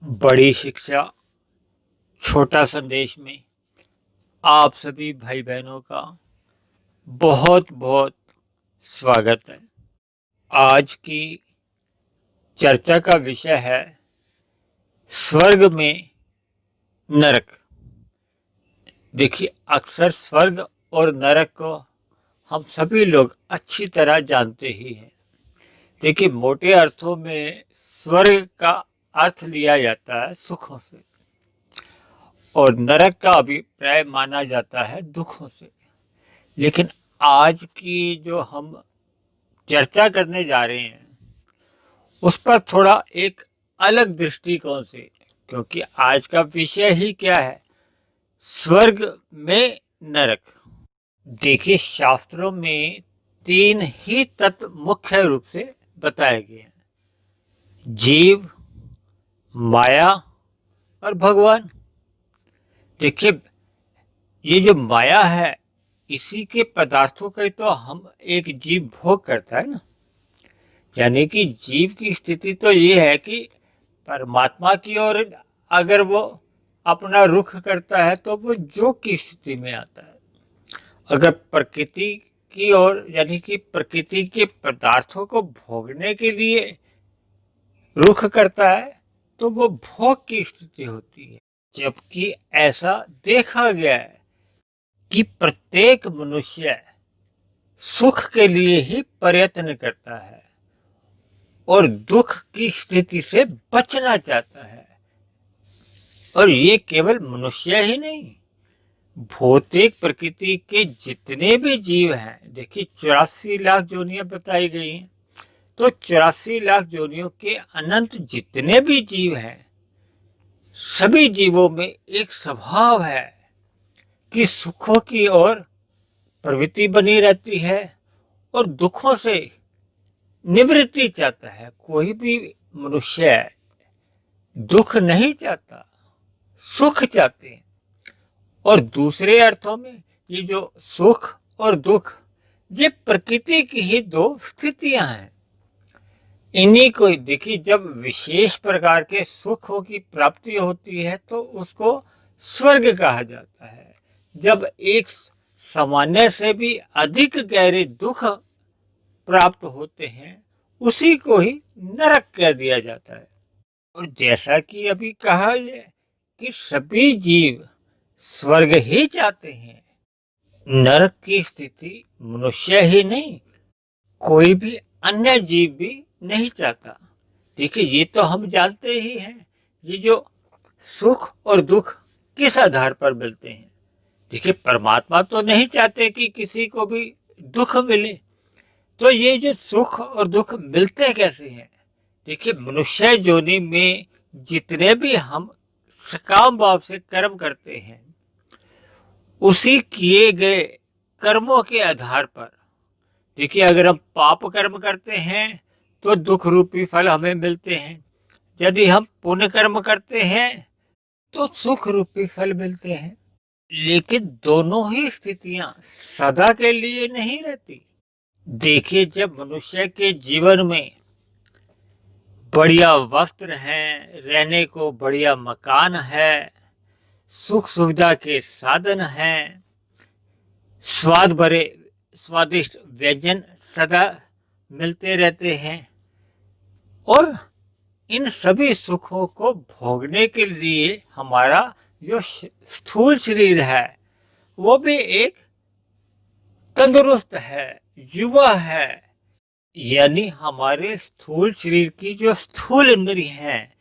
बड़ी शिक्षा छोटा संदेश में आप सभी भाई बहनों का बहुत बहुत स्वागत है। आज की चर्चा का विषय है स्वर्ग में नरक। देखिए, अक्सर स्वर्ग और नरक को हम सभी लोग अच्छी तरह जानते ही हैं। देखिए, मोटे अर्थों में स्वर्ग का अर्थ लिया जाता है सुखों से और नरक का अभिप्राय माना जाता है दुखों से। लेकिन आज की जो हम चर्चा करने जा रहे हैं उस पर थोड़ा एक अलग दृष्टिकोण से, क्योंकि आज का विषय ही क्या है, स्वर्ग में नरक। देखिए, शास्त्रों में तीन ही तत्व मुख्य रूप से बताए गए हैं: जीव, माया और भगवान। देखिए, ये जो माया है इसी के पदार्थों का तो हम एक जीव भोग करता है ना। यानी कि जीव की स्थिति तो ये है कि परमात्मा की ओर अगर वो अपना रुख करता है तो वो जोग की स्थिति में आता है। अगर प्रकृति की ओर यानी कि प्रकृति के पदार्थों को भोगने के लिए रुख करता है तो वो भोग की स्थिति होती है। जबकि ऐसा देखा गया है कि प्रत्येक मनुष्य सुख के लिए ही प्रयत्न करता है और दुख की स्थिति से बचना चाहता है। और ये केवल मनुष्य ही नहीं, भौतिक प्रकृति के जितने भी जीव हैं, देखिए 84 लाख जोनियां बताई गई हैं, तो 84 लाख जोनियों के अनंत जितने भी जीव हैं, सभी जीवों में एक स्वभाव है कि सुखों की ओर प्रवृत्ति बनी रहती है और दुखों से निवृत्ति चाहता है। कोई भी मनुष्य दुख नहीं चाहता, सुख चाहते हैं। और दूसरे अर्थों में ये जो सुख और दुख, ये प्रकृति की ही दो स्थितियां हैं। इन्हीं को देखिए, जब विशेष प्रकार के सुखों की प्राप्ति होती है तो उसको स्वर्ग कहा जाता है। जब एक सामान्य से भी अधिक गहरे दुख प्राप्त होते हैं उसी को ही नरक कह दिया जाता है। और जैसा कि अभी कहा है कि सभी जीव स्वर्ग ही चाहते हैं, नरक की स्थिति मनुष्य ही नहीं, कोई भी अन्य जीव भी नहीं चाहता। देखिए, ये तो हम जानते ही हैं, ये जो सुख और दुख किस आधार पर मिलते हैं। देखिए, परमात्मा तो नहीं चाहते कि किसी को भी दुख मिले, तो ये जो सुख और दुख मिलते कैसे हैं। देखिए, मनुष्य योनि में जितने भी हम सकाम भाव से कर्म करते हैं उसी किए गए कर्मों के आधार पर, देखिए, अगर हम पाप कर्म करते हैं तो दुख रूपी फल हमें मिलते हैं, यदि हम पुण्य कर्म करते हैं तो सुख रूपी फल मिलते हैं। लेकिन दोनों ही स्थितियां सदा के लिए नहीं रहती। देखिए, जब मनुष्य के जीवन में बढ़िया वस्त्र हैं, रहने को बढ़िया मकान है, सुख सुविधा के साधन हैं, स्वाद भरे स्वादिष्ट व्यंजन सदा मिलते रहते हैं, और इन सभी सुखों को भोगने के लिए हमारा जो स्थूल शरीर है वो भी एक तंदुरुस्त है, युवा है। यानी हमारे स्थूल शरीर की जो स्थूल इंद्रिय हैं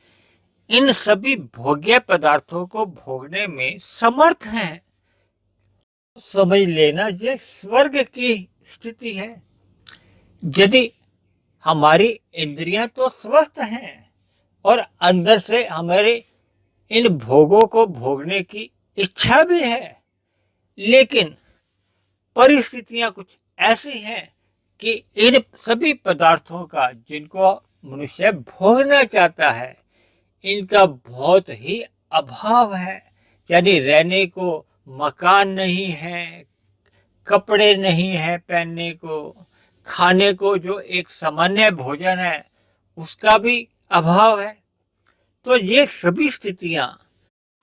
इन सभी भोग्य पदार्थों को भोगने में समर्थ हैं। समझ लेना, ये स्वर्ग की स्थिति है। यदि हमारी इंद्रियां तो स्वस्थ हैं और अंदर से हमारे इन भोगों को भोगने की इच्छा भी है, लेकिन परिस्थितियां कुछ ऐसी हैं कि इन सभी पदार्थों का जिनको मनुष्य भोगना चाहता है इनका बहुत ही अभाव है। यानी रहने को मकान नहीं है, कपड़े नहीं है पहनने को, खाने को जो एक सामान्य भोजन है उसका भी अभाव है। तो ये सभी स्थितियां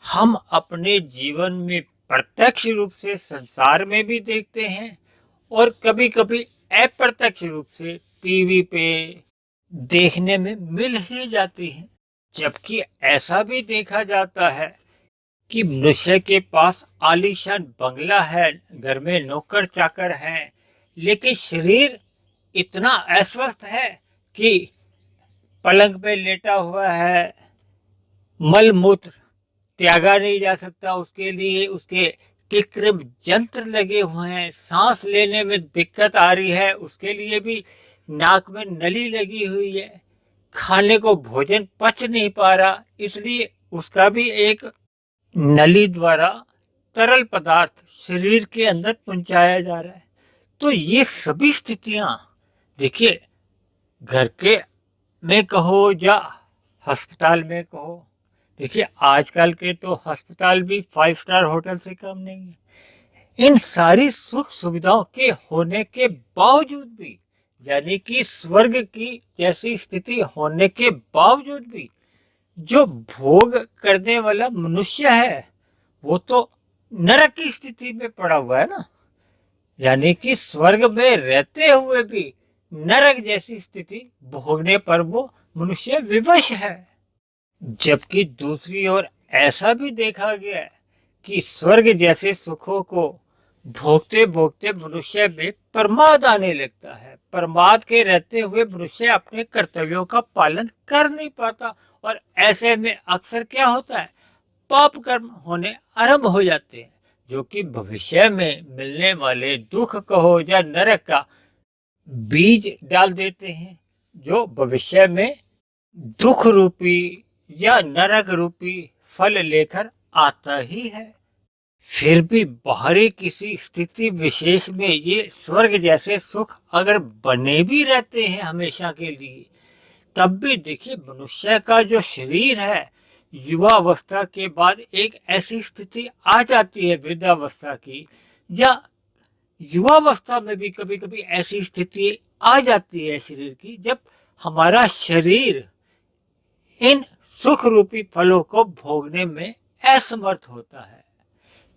हम अपने जीवन में प्रत्यक्ष रूप से संसार में भी देखते हैं और कभी कभी अप्रत्यक्ष रूप से टीवी पे देखने में मिल ही जाती हैं। जबकि ऐसा भी देखा जाता है कि मनुष्य के पास आलीशान बंगला है, घर में नौकर चाकर हैं, लेकिन शरीर इतना अस्वस्थ है कि पलंग पे लेटा हुआ है, मल मूत्र त्यागा नहीं जा सकता, उसके लिए उसके कृत्रिम यंत्र लगे हुए हैं, सांस लेने में दिक्कत आ रही है, उसके लिए भी नाक में नली लगी हुई है, खाने को भोजन पच नहीं पा रहा, इसलिए उसका भी एक नली द्वारा तरल पदार्थ शरीर के अंदर पहुंचाया जा रहा है। तो ये सभी स्थितियां देखिए, घर के में कहो या अस्पताल में कहो, देखिए आजकल के तो अस्पताल भी 5 स्टार होटल से कम नहीं है। इन सारी सुख सुविधाओं के होने के बावजूद भी, यानी कि स्वर्ग की जैसी स्थिति होने के बावजूद भी, जो भोग करने वाला मनुष्य है वो तो नरक की स्थिति में पड़ा हुआ है ना। यानी कि स्वर्ग में रहते हुए भी नरक जैसी स्थिति भोगने पर वो मनुष्य विवश है। जबकि दूसरी ओर ऐसा भी देखा गया है कि स्वर्ग जैसे सुखों को भोगते भोगते मनुष्य में प्रमाद आने लगता है। प्रमाद के रहते हुए मनुष्य अपने कर्तव्यों का पालन कर नहीं पाता और ऐसे में अक्सर क्या होता है, पाप कर्म होने आरंभ हो जाते हैं, जो कि भविष्य में मिलने वाले दुख कहो या नरक का बीज डाल देते हैं, जो भविष्य में दुख रूपी या नरक रूपी फल लेकर आता ही है। फिर भी बाहरी किसी स्थिति विशेष में ये स्वर्ग जैसे सुख अगर बने भी रहते हैं हमेशा के लिए, तब भी देखिए मनुष्य का जो शरीर है, युवावस्था के बाद एक ऐसी स्थिति आ जाती है वृद्धावस्था की, या युवावस्था में भी कभी कभी ऐसी स्थिति आ जाती है शरीर की, जब हमारा शरीर इन सुख रूपी फलों को भोगने में असमर्थ होता है।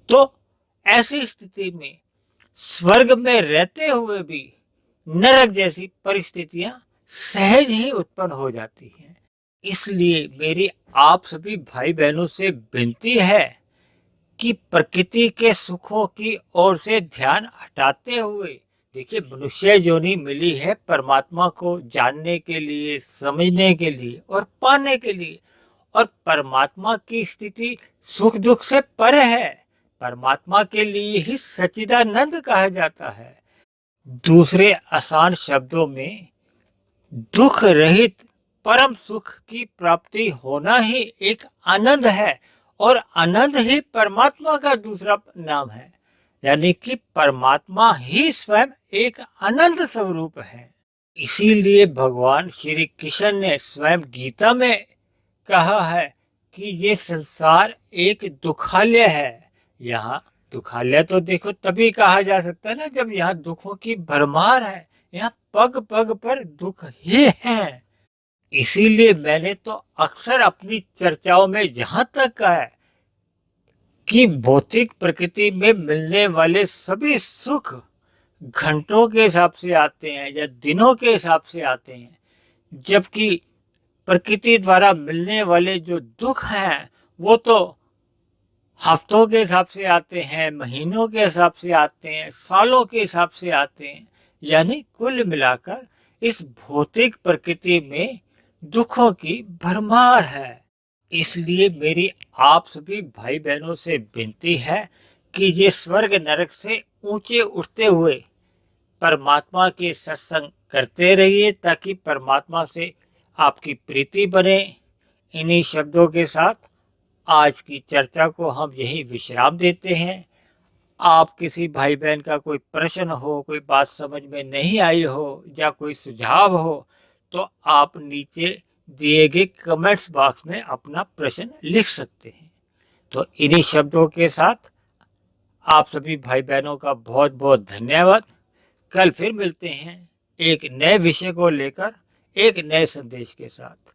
तो ऐसी स्थिति में स्वर्ग में रहते हुए भी नरक जैसी परिस्थितियां सहज ही उत्पन्न हो जाती हैं। इसलिए मेरी आप सभी भाई बहनों से विनती है कि प्रकृति के सुखों की ओर से ध्यान हटाते हुए, देखिए मनुष्य योनि मिली है परमात्मा को जानने के लिए, समझने के लिए और पाने के लिए, और परमात्मा की स्थिति सुख दुख से परे है। परमात्मा के लिए ही सच्चिदानंद कहा जाता है। दूसरे आसान शब्दों में दुख रहित परम सुख की प्राप्ति होना ही एक आनंद है, और आनंद ही परमात्मा का दूसरा नाम है। यानी कि परमात्मा ही स्वयं एक आनंद स्वरूप है। इसीलिए भगवान श्री कृष्ण ने स्वयं गीता में कहा है कि ये संसार एक दुखालय है। यहाँ दुखालय तो देखो तभी कहा जा सकता है ना जब यहाँ दुखों की भरमार है, यहाँ पग पग पर दुख ही है। इसीलिए मैंने तो अक्सर अपनी चर्चाओं में यहाँ तक कहा है कि भौतिक प्रकृति में मिलने वाले सभी सुख घंटों के हिसाब से आते हैं या दिनों के हिसाब से आते हैं, जबकि प्रकृति द्वारा मिलने वाले जो दुख हैं वो तो हफ्तों के हिसाब से आते हैं, महीनों के हिसाब से आते हैं, सालों के हिसाब से आते हैं। यानी कुल मिलाकर इस भौतिक प्रकृति में दुखों की भरमार है। इसलिए मेरी आप सभी भाई बहनों से विनती है कि ये स्वर्ग नरक से ऊंचे उठते हुए परमात्मा के सत्संग करते रहिए, ताकि परमात्मा से आपकी प्रीति बने। इन्हीं शब्दों के साथ आज की चर्चा को हम यही विश्राम देते हैं। आप किसी भाई बहन का कोई प्रश्न हो, कोई बात समझ में नहीं आई हो या कोई सुझाव हो, तो आप नीचे दिए गए कमेंट्स बॉक्स में अपना प्रश्न लिख सकते हैं। तो इन्हीं शब्दों के साथ आप सभी भाई बहनों का बहुत बहुत धन्यवाद। कल फिर मिलते हैं एक नए विषय को लेकर, एक नए संदेश के साथ।